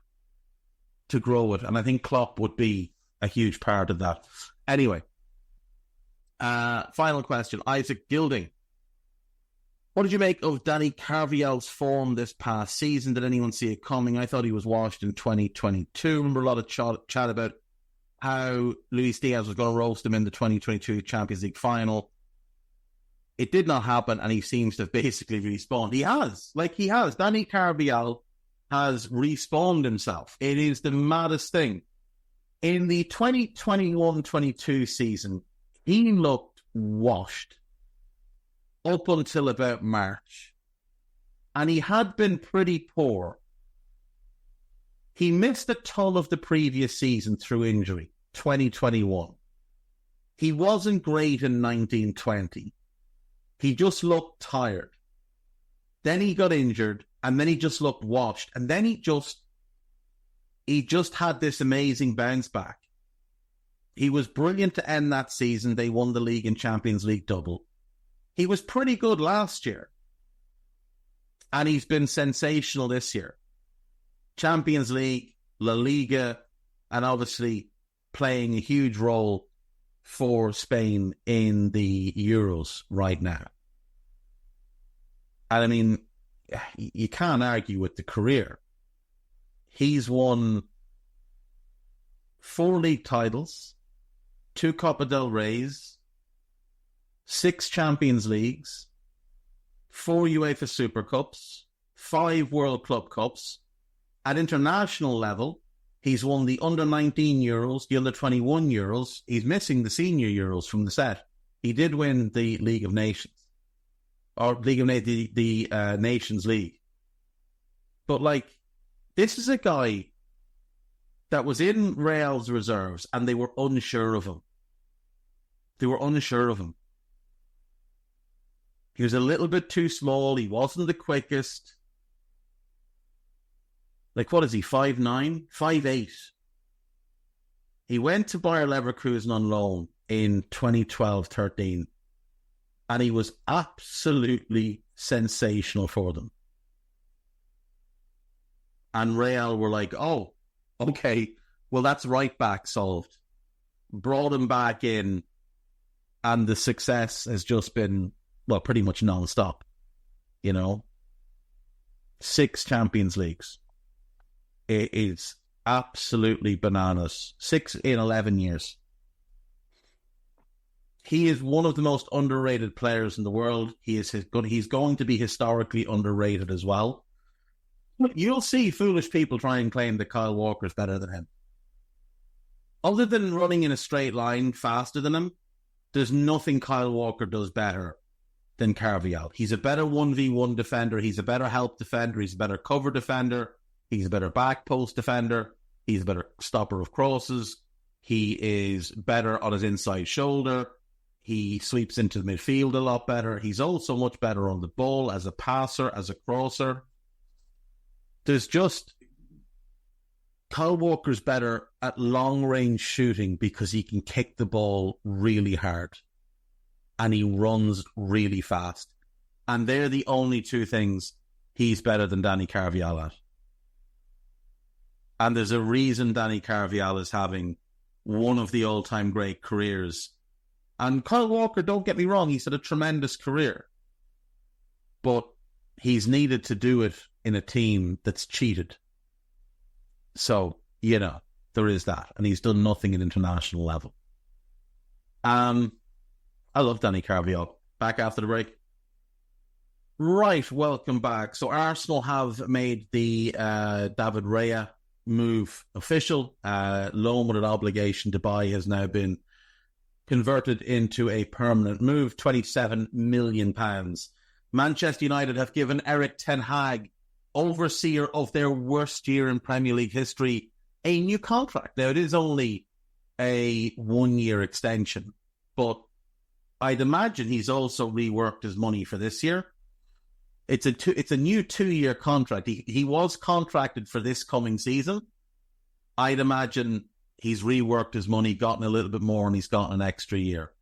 to grow it, and I think Klopp would be a huge part of that. Anyway, final question, Isaac Gilding. What did you make of Danny Carvajal's form this past season? Did anyone see it coming? I thought he was washed in 2022. Remember a lot of chat about how Luis Diaz was going to roast him in the 2022 Champions League final. It did not happen, and he seems to have basically respawned. He has. Danny Carvajal has respawned himself. It is the maddest thing. In the 2021-22 season, he looked washed up until about March. And he had been pretty poor. He missed a ton of the previous season through injury, 2021. He wasn't great in 1920. He just looked tired. Then he got injured, and then he just looked washed. And then he just had this amazing bounce back. He was brilliant to end that season. They won the league and Champions League double. He was pretty good last year. And he's been sensational this year. Champions League, La Liga, and obviously playing a huge role for Spain in the Euros right now. And I mean, you can't argue with the career. He's won 4 league titles, 2 Copa del Reys, 6 Champions Leagues, 4 UEFA Super Cups, 5 World Club Cups. At international level, he's won the under-19 Euros, the under-21 Euros. He's missing the senior Euros from the set. He did win the League of Nations, or the Nations League. But like, this is a guy that was in Real's reserves, and they were unsure of him. He was a little bit too small. He wasn't the quickest. Like, what is he, 5'9", 5'8"? He went to Bayer Leverkusen on loan in 2012-13, and he was absolutely sensational for them. And Real were like, oh, okay, well, that's right back solved. Brought him back in, and the success has just been, well, pretty much non-stop, 6 Champions Leagues. It is absolutely bananas. 6 in 11 years. He is one of the most underrated players in the world. He's going to be historically underrated as well. But you'll see foolish people try and claim that Kyle Walker's better than him. Other than running in a straight line faster than him, there's nothing Kyle Walker does better than Carvajal. He's a better 1v1 defender. He's a better help defender. He's a better cover defender. He's a better back post defender. He's a better stopper of crosses. He is better on his inside shoulder. He sweeps into the midfield a lot better. He's also much better on the ball as a passer, as a crosser. There's just... Kyle Walker's better at long-range shooting because he can kick the ball really hard. And he runs really fast. And they're the only 2 things he's better than Danny Carvajal at. And there's a reason Danny Carvajal is having one of the all-time great careers. And Kyle Walker, don't get me wrong, he's had a tremendous career. But he's needed to do it in a team that's cheated. So, there is that. And he's done nothing at international level. I love Danny Carvajal. Back after the break. Right, welcome back. So Arsenal have made the David Raya move official. Loan with an obligation to buy has now been converted into a permanent move, £27 million. Manchester United have given Erik ten Hag, overseer of their worst year in Premier League history, a new contract. Now, it is only a 1-year extension, but I'd imagine he's also reworked his money for this year. It's a new 2-year contract. He was contracted for this coming season. I'd imagine he's reworked his money, gotten a little bit more, and he's gotten an extra year,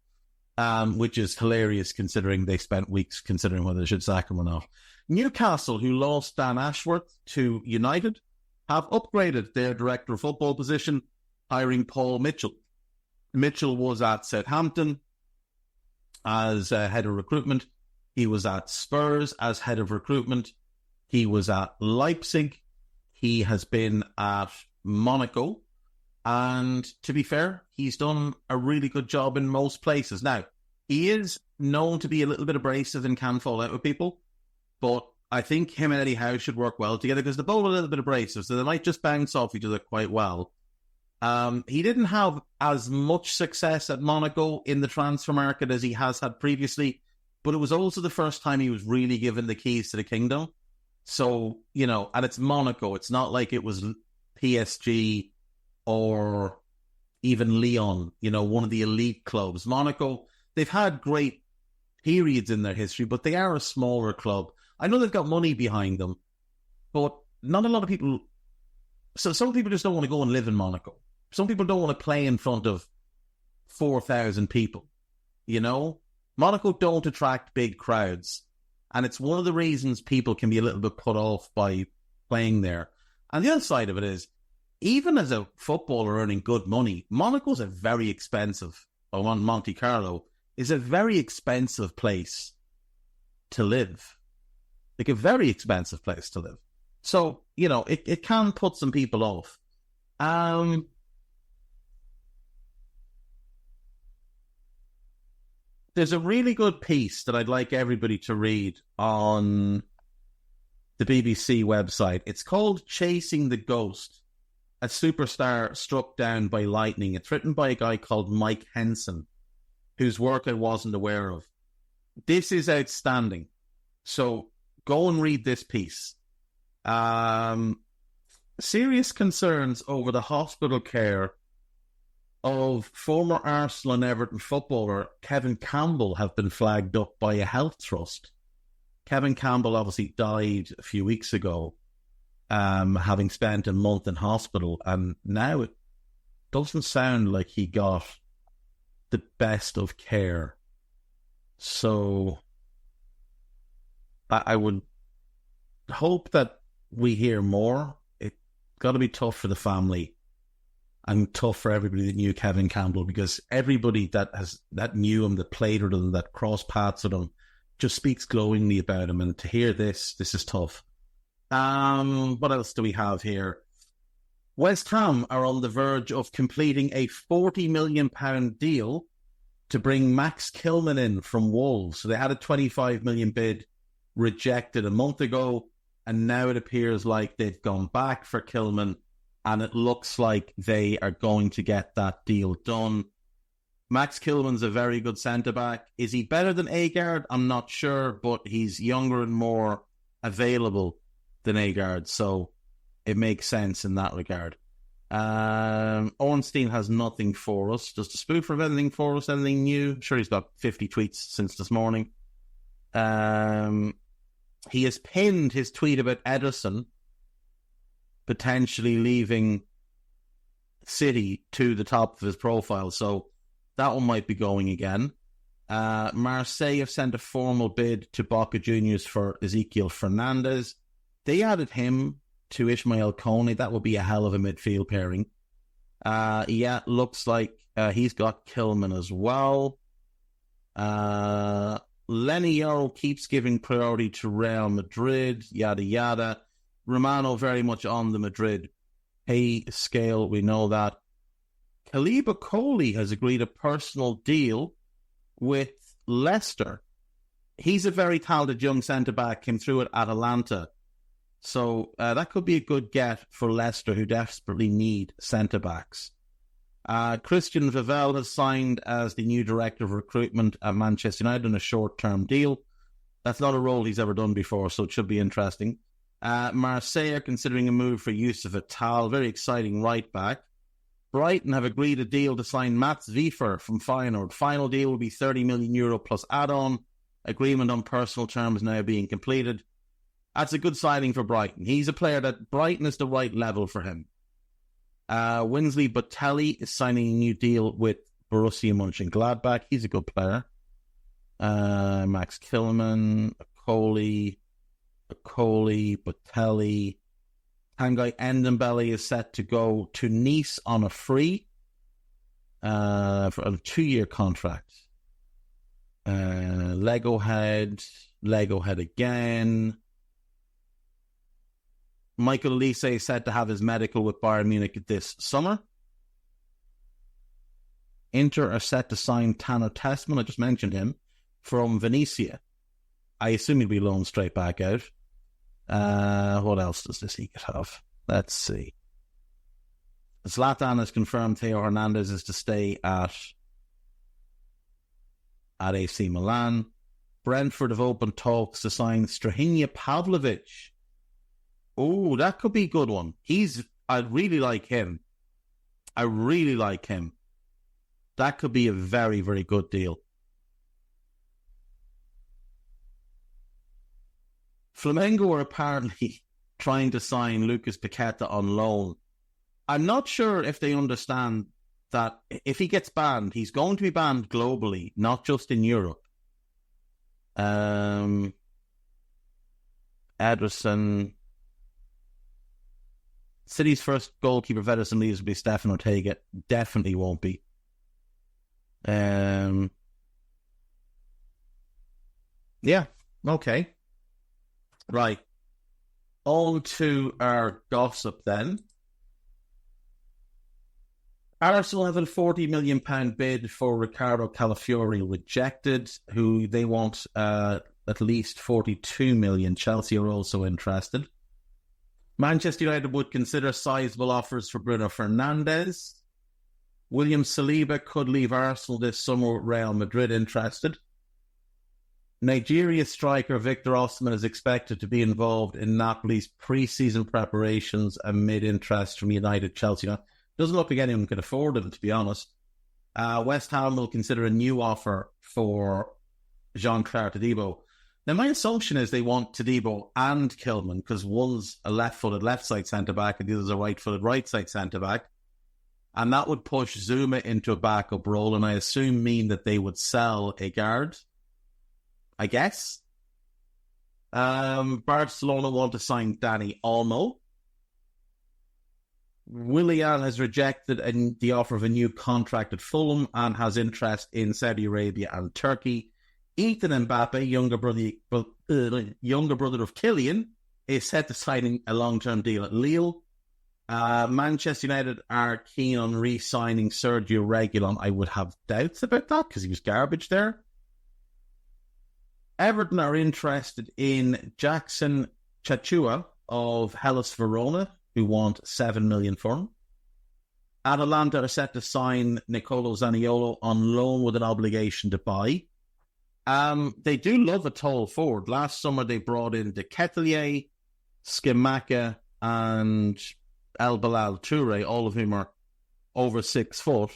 which is hilarious considering they spent weeks considering whether they should sack him or not. Newcastle, who lost Dan Ashworth to United, have upgraded their director of football position, hiring Paul Mitchell. Mitchell was at Southampton as head of recruitment. He was at Spurs as head of recruitment. He was at Leipzig. He has been at Monaco. And to be fair, he's done a really good job in most places. Now, he is known to be a little bit abrasive and can fall out with people, but I think him and Eddie Howe should work well together because they're both a little bit abrasive, so they might just bounce off each other quite well. He didn't have as much success at Monaco in the transfer market as he has had previously, but it was also the first time he was really given the keys to the kingdom. So, and it's Monaco. It's not like it was PSG or even Lyon, one of the elite clubs. Monaco, they've had great periods in their history, but they are a smaller club. I know they've got money behind them, but not a lot of people... So some people just don't want to go and live in Monaco. Some people don't want to play in front of 4,000 people, Monaco don't attract big crowds, and it's one of the reasons people can be a little bit put off by playing there. And the other side of it is, even as a footballer earning good money, Monaco's a very expensive, or Monte Carlo is a very expensive place to live. Like a very expensive place to live. So, it can put some people off. There's a really good piece that I'd like everybody to read on the BBC website. It's called Chasing the Ghost, a superstar struck down by lightning. It's written by a guy called Mike Henson, whose work I wasn't aware of. This is outstanding. So go and read this piece. Serious concerns over the hospital care of former Arsenal and Everton footballer Kevin Campbell have been flagged up by a health trust. Kevin Campbell obviously died a few weeks ago, having spent a month in hospital, and now it doesn't sound like he got the best of care. So I would hope that we hear more. It's got to be tough for the family and tough for everybody that knew Kevin Campbell, because everybody that knew him, that played with him, that crossed paths with him, just speaks glowingly about him. And to hear this is tough. What else do we have here? West Ham are on the verge of completing a £40 million deal to bring Max Kilman in from Wolves. So they had a £25 million bid rejected a month ago, and now it appears like they've gone back for Kilman, and it looks like they are going to get that deal done. Max Kilman's a very good centre-back. Is he better than Agard? I'm not sure, but he's younger and more available than Agard, so it makes sense in that regard. Ornstein has nothing for us. Does the spoof have anything for us? Anything new? I'm sure he's got 50 tweets since this morning. He has pinned his tweet about Ederson potentially leaving City to the top of his profile, so that one might be going again. Marseille have sent a formal bid to Boca Juniors for Ezequiel Fernandez. They added him to Ismail Kone. That would be a hell of a midfield pairing. Looks like he's got Kilman as well. Lenny Yoro keeps giving priority to Real Madrid, yada yada. Romano very much on the Madrid pay scale, we know that. Kaliba Kohli has agreed a personal deal with Leicester. He's a very talented young centre-back, came through at Atalanta. So that could be a good get for Leicester, who desperately need centre-backs. Christian Vivel has signed as the new director of recruitment at Manchester United on a short-term deal. That's not a role he's ever done before, so it should be interesting. Marseille are considering a move for Youssef Attal, very exciting right back. Brighton have agreed a deal to sign Mats Wiefer from Feyenoord. Final deal will be €30 million plus add-on. Agreement on personal terms now being completed. That's a good signing for Brighton. He's a player that Brighton is the right level for him. Winsley Botelli is signing a new deal with Borussia Mönchengladbach. He's a good player. Max Kilman, Okoli, Botelli. Tanguy Ndombele is set to go to Nice on a free for a 2-year contract. Lego Head again. Michael Olise is set to have his medical with Bayern Munich this summer. Inter are set to sign Tanner Tessman, I just mentioned him, from Venezia. I assume he'll be loaned straight back out. What else does this he have? Let's see. Zlatan has confirmed Theo Hernandez is to stay at AC Milan. Brentford have opened talks to sign Strahinja Pavlovic. Oh, that could be a good one. I really like him. That could be a very, very good deal. Flamengo are apparently trying to sign Lucas Paqueta on loan. I'm not sure if they understand that if he gets banned, he's going to be banned globally, not just in Europe. Ederson. City's first goalkeeper if Ederson leaves will be Stefan Ortega. Definitely won't be. Yeah, okay. Right. On to our gossip then. Arsenal have a £40 million bid for Ricardo Calafiori rejected, who they want at least 42 million. Chelsea are also interested. Manchester United would consider sizable offers for Bruno Fernandes. William Saliba could leave Arsenal this summer with Real Madrid interested. Nigeria striker Victor Osimhen is expected to be involved in Napoli's pre-season preparations amid interest from United, Chelsea. Doesn't look like anyone can afford him, to be honest. West Ham will consider a new offer for Jean-Claire Todibo. Now, my assumption is they want Todibo and Kilman, because one's a left-footed left-side centre-back and the other's a right-footed right-side centre-back. And that would push Zuma into a backup role, and I assume mean that they would sell a guard, I guess. Barcelona want to sign Dani Olmo. Willian has rejected the offer of a new contract at Fulham and has interest in Saudi Arabia and Turkey. Ethan Mbappe, younger brother of Kylian, is set to sign a long-term deal at Lille. Manchester United are keen on re-signing Sergio Reguilon. I would have doubts about that because he was garbage there. Everton are interested in Jackson Chachua of Hellas Verona, who want 7 million for him. Atalanta are set to sign Nicolo Zaniolo on loan with an obligation to buy. They do love a tall forward. Last summer they brought in De Ketelaere, Scamacca, and El Bilal Toure, all of whom are over 6 foot.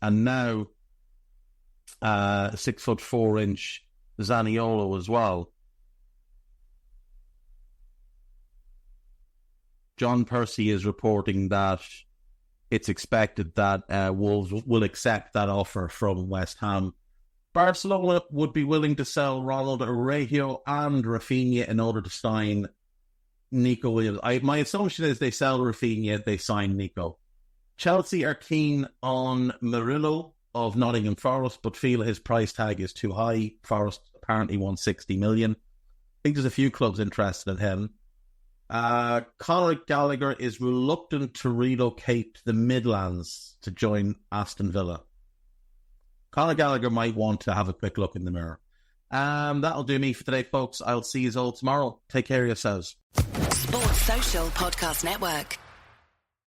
And now 6'4" Zaniolo as well. John Percy is reporting that it's expected that Wolves will accept that offer from West Ham. Barcelona would be willing to sell Ronald Araujo and Rafinha in order to sign Nico Williams. My assumption is they sell Rafinha, they sign Nico. Chelsea are keen on Murillo of Nottingham Forest, but feel his price tag is too high. Forest apparently won 60 million. I think there's a few clubs interested in him. Conor Gallagher is reluctant to relocate to the Midlands to join Aston Villa. Conor Gallagher might want to have a quick look in the mirror. That'll do me for today, folks. I'll see you all tomorrow. Take care of yourselves. Sports Social Podcast Network.